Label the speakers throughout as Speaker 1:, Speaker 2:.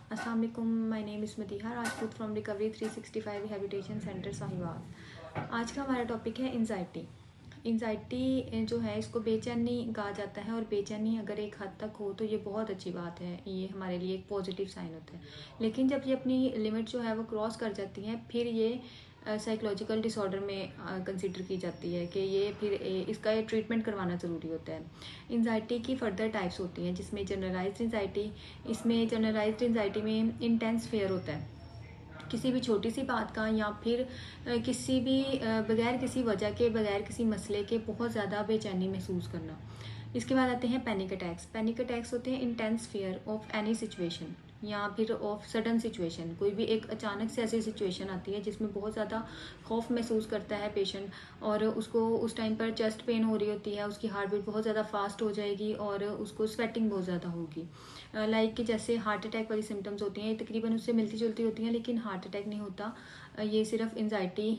Speaker 1: अस्सलाम वालेकुम, my name is Madiha Rajput from recovery 365 rehabilitation centre Sahiwal. आज का हमारा टॉपिक है एंजाइटी। एंजाइटी जो है इसको बेचैनी कहा जाता है, और बेचैनी अगर एक हद तक हो तो ये बहुत अच्छी बात है, ये हमारे लिए एक पॉजिटिव साइन होता है। लेकिन जब ये अपनी लिमिट जो है वो क्रॉस कर जाती है, फिर ये साइकोलॉजिकल डिसऑर्डर में कंसिडर की जाती है कि ये फिर इसका ये ट्रीटमेंट करवाना ज़रूरी होता है। एंजाइटी की फर्दर टाइप्स होती हैं, जिसमें जनरलाइज्ड एंजाइटी, इसमें जनरलाइज्ड एंजाइटी में इंटेंस फेयर होता है किसी भी छोटी सी बात का, या फिर किसी भी बगैर किसी वजह के, बगैर किसी मसले के बहुत ज़्यादा बेचैनी महसूस करना। इसके बाद आते हैं पैनिक अटैक्स। पैनिक अटैक्स होते हैं intense fear of any situation, या फिर ऑफ सडन सिचुएशन। कोई भी एक अचानक से ऐसी सिचुएशन आती है जिसमें बहुत ज़्यादा खौफ महसूस करता है पेशेंट, और उसको उस टाइम पर चेस्ट पेन हो रही होती है, उसकी हार्ट बीट बहुत ज़्यादा फास्ट हो जाएगी और उसको स्वेटिंग बहुत ज़्यादा होगी। लाइक कि जैसे हार्ट अटैक वाली सिम्टम्स होती हैं, ये तकरीबन उससे मिलती जुलती होती हैं, लेकिन हार्ट अटैक नहीं होता, ये सिर्फ एंजाइटी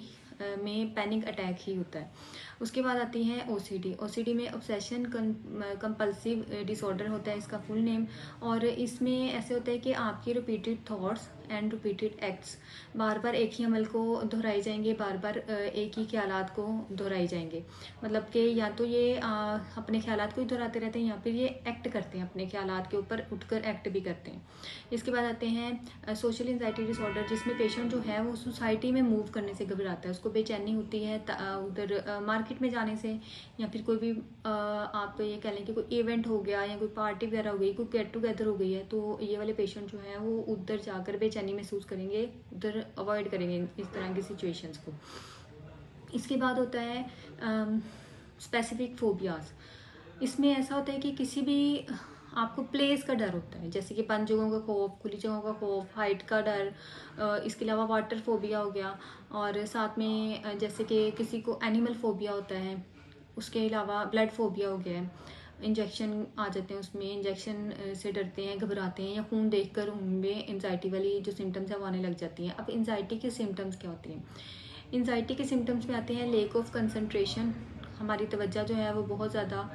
Speaker 1: में पैनिक अटैक ही होता है। उसके बाद आती है ओसीडी। ओसीडी में ऑब्सेशन कंपल्सिव डिसऑर्डर होता है इसका फुल नेम, और इसमें ऐसे होता है कि आपकी repeated thoughts and repeated acts, बार बार एक ही अमल को दोहराए जाएंगे, बार बार एक ही ख्यालात को दोहराए जाएंगे। मतलब कि या तो ये अपने ख्यालात को ही दोहराते रहते हैं, या फिर ये एक्ट करते हैं, अपने ख्यालात के ऊपर उठकर एक्ट भी करते हैं। इसके बाद आते हैं सोशल एंजाइटी डिसऑर्डर, जिसमें पेशेंट जो है वो सोसाइटी में मूव करने से घबराता है, उसको बेचैनी होती है उधर मार्केट में जाने से, या फिर कोई भी आप ये कह लें कि कोई इवेंट हो गया, या कोई पार्टी वगैरह हो गई, कोई गेट टुगेदर हो गई है, तो ये वाले पेशेंट जो है वो उधर जाकर बेचैनी महसूस करेंगे, उधर अवॉइड करेंगे इस तरह की सिचुएशंस को। इसके बाद होता है स्पेसिफिक फोबियाज। इसमें ऐसा होता है कि किसी भी आपको प्लेस का डर होता है, जैसे कि बंद जगहों का खौफ, खुली जगहों का खौफ, हाइट का डर, इसके अलावा वाटर फोबिया हो गया, और साथ में जैसे कि किसी को एनिमल फोबिया होता है, उसके अलावा ब्लड फोबिया हो गया है, इंजेक्शन आ जाते हैं उसमें, इंजेक्शन से डरते हैं, घबराते हैं, या खून देखकर उनमें एंजाइटी वाली जो सिम्टम्स है वो आने लग जाती हैं। अब एंजाइटी के सिम्टम्स क्या होते हैं? एंजाइटी के सिम्टम्स में आते हैं लेक ऑफ कंसंट्रेशन, हमारी तवज्जो जो है वो बहुत ज़्यादा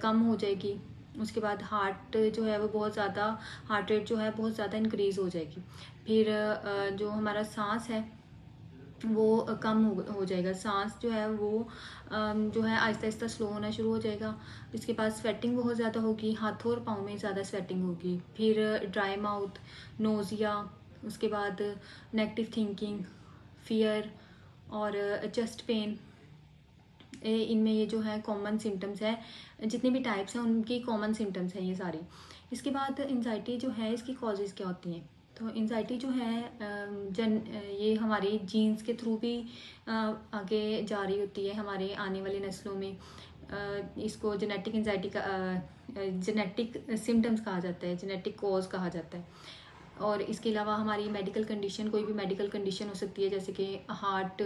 Speaker 1: कम हो जाएगी। उसके बाद हार्ट जो है वो बहुत ज़्यादा, हार्ट रेट जो है बहुत ज़्यादा इंक्रीज़ हो जाएगी। फिर जो हमारा सांस है वो कम हो जाएगा, सांस जो है वो जो है आहिस्ता आहिस्ता स्लो होना शुरू हो जाएगा। इसके बाद स्वेटिंग बहुत ज़्यादा होगी, हाथों और पाँव में ज़्यादा स्वेटिंग होगी। फिर ड्राई माउथ, नोज़िया, उसके बाद नेगेटिव थिंकिंग, फियर और चेस्ट पेन, इनमें ये जो है कॉमन सिम्टम्स है, जितने भी टाइप्स हैं उनकी कॉमन सिम्टम्स हैं ये सारी। इसके बाद एंजाइटी जो है इसकी कॉजेज़ क्या होती हैं? तो एंजाइटी जो है ये हमारी जीन्स के थ्रू भी आगे जा रही होती है हमारे आने वाली नस्लों में। इसको जेनेटिक एंजाइटी का जेनेटिक सिम्टम्स कहा जाता है, जेनेटिक कॉज कहा जाता है। और इसके अलावा हमारी मेडिकल कंडीशन, कोई भी मेडिकल कंडीशन हो सकती है, जैसे कि हार्ट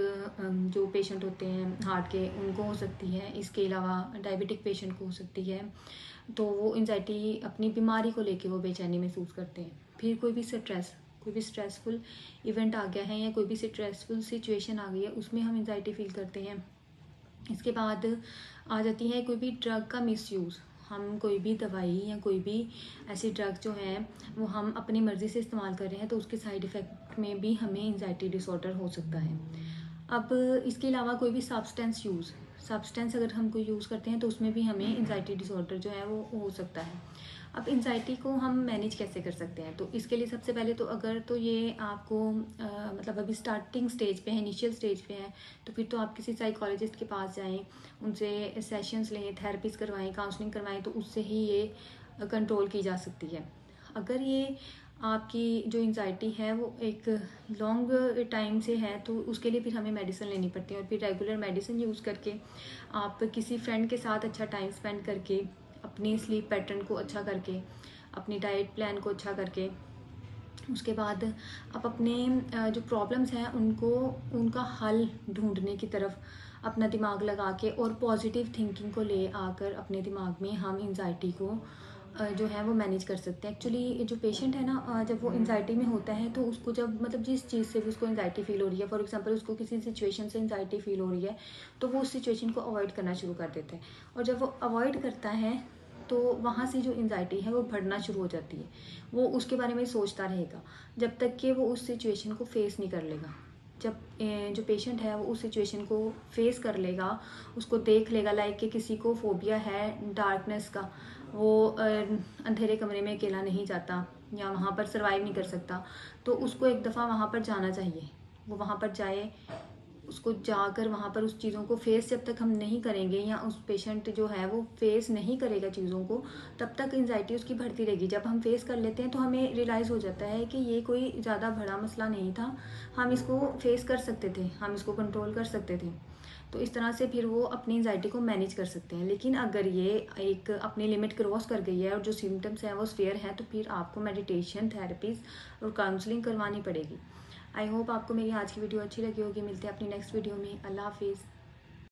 Speaker 1: जो पेशेंट होते हैं हार्ट के, उनको हो सकती है। इसके अलावा डायबिटिक पेशेंट को हो सकती है, तो वो एंजाइटी अपनी बीमारी को लेके वो बेचैनी महसूस करते हैं। फिर कोई भी स्ट्रेसफुल इवेंट आ गया है, या कोई भी स्ट्रेसफुल सिचुएशन आ गई है, उसमें हम एंजाइटी फील करते हैं। इसके बाद आ जाती है कोई भी ड्रग का मिसयूज़, हम कोई भी दवाई या कोई भी ऐसी ड्रग जो है वो हम अपनी मर्ज़ी से इस्तेमाल कर रहे हैं, तो उसके साइड इफ़ेक्ट में भी हमें एंजाइटी डिसऑर्डर हो सकता है। अब इसके अलावा कोई भी सब्सटेंस अगर हम कोई यूज़ करते हैं तो उसमें भी हमें एंजाइटी डिसऑर्डर जो है वो हो सकता है। अब एंजाइटी को हम मैनेज कैसे कर सकते हैं? तो इसके लिए सबसे पहले तो अगर तो ये आपको मतलब अभी स्टार्टिंग स्टेज पे है, इनिशियल स्टेज पे है, तो फिर तो आप किसी साइकोलॉजिस्ट के पास जाएं, उनसे सेशंस लें, थेरेपीज करवाएं, काउंसलिंग करवाएं, तो उससे ही ये कंट्रोल की जा सकती है। अगर ये आपकी जो एंजाइटी है वो एक लॉन्ग टाइम से है, तो उसके लिए फिर हमें मेडिसिन लेनी पड़ती है, और फिर रेगुलर मेडिसिन यूज़ करके आप किसी फ्रेंड के साथ अच्छा टाइम स्पेंड करके, अपनी स्लीप पैटर्न को अच्छा करके, अपनी डाइट प्लान को अच्छा करके, उसके बाद आप अपने जो प्रॉब्लम्स हैं उनका हल ढूंढने की तरफ अपना दिमाग लगा के, और पॉजिटिव थिंकिंग को ले आकर अपने दिमाग में हम एंजाइटी को जो है वो मैनेज कर सकते हैं। एक्चुअली जो पेशेंट है ना, जब वो एंजाइटी में होता है तो उसको जब मतलब जिस चीज़ से भी उसको एंजाइटी फील हो रही है, फॉर एग्जांपल उसको किसी सिचुएशन से एंजाइटी फील हो रही है, तो वो उस सिचुएशन को अवॉइड करना शुरू कर देते हैं। और जब वो अवॉइड करता है तो वहाँ से जो एंजाइटी है वो बढ़ना शुरू हो जाती है। वो उसके बारे में सोचता रहेगा जब तक कि वो उस सिचुएशन को फेस नहीं कर लेगा। जब जो पेशेंट है वो उस सिचुएशन को फेस कर लेगा, उसको देख लेगा, लाइक कि किसी को फोबिया है डार्कनेस का, वो अंधेरे कमरे में अकेला नहीं जाता या वहाँ पर सर्वाइव नहीं कर सकता, तो उसको एक दफ़ा वहाँ पर जाना चाहिए। वो वहाँ पर जाए, उसको जाकर वहाँ पर उस चीज़ों को फेस जब तक हम नहीं करेंगे या उस पेशेंट जो है वो फेस नहीं करेगा चीज़ों को, तब तक एंजाइटी उसकी बढ़ती रहेगी। जब हम फेस कर लेते हैं तो हमें रियलाइज़ हो जाता है कि ये कोई ज़्यादा बड़ा मसला नहीं था, हम इसको फेस कर सकते थे, हम इसको कंट्रोल कर सकते थे। तो इस तरह से फिर वो अपनी एंजाइटी को मैनेज कर सकते हैं। लेकिन अगर ये एक अपनी लिमिट क्रॉस कर गई है और जो सिम्टम्स हैं वो सीवियर हैं, तो फिर आपको मेडिटेशन थेरेपीज और काउंसलिंग करवानी पड़ेगी। आई होप आपको मेरी आज की वीडियो अच्छी लगी होगी। मिलते हैं अपनी नेक्स्ट वीडियो में। अल्लाह हाफिज़।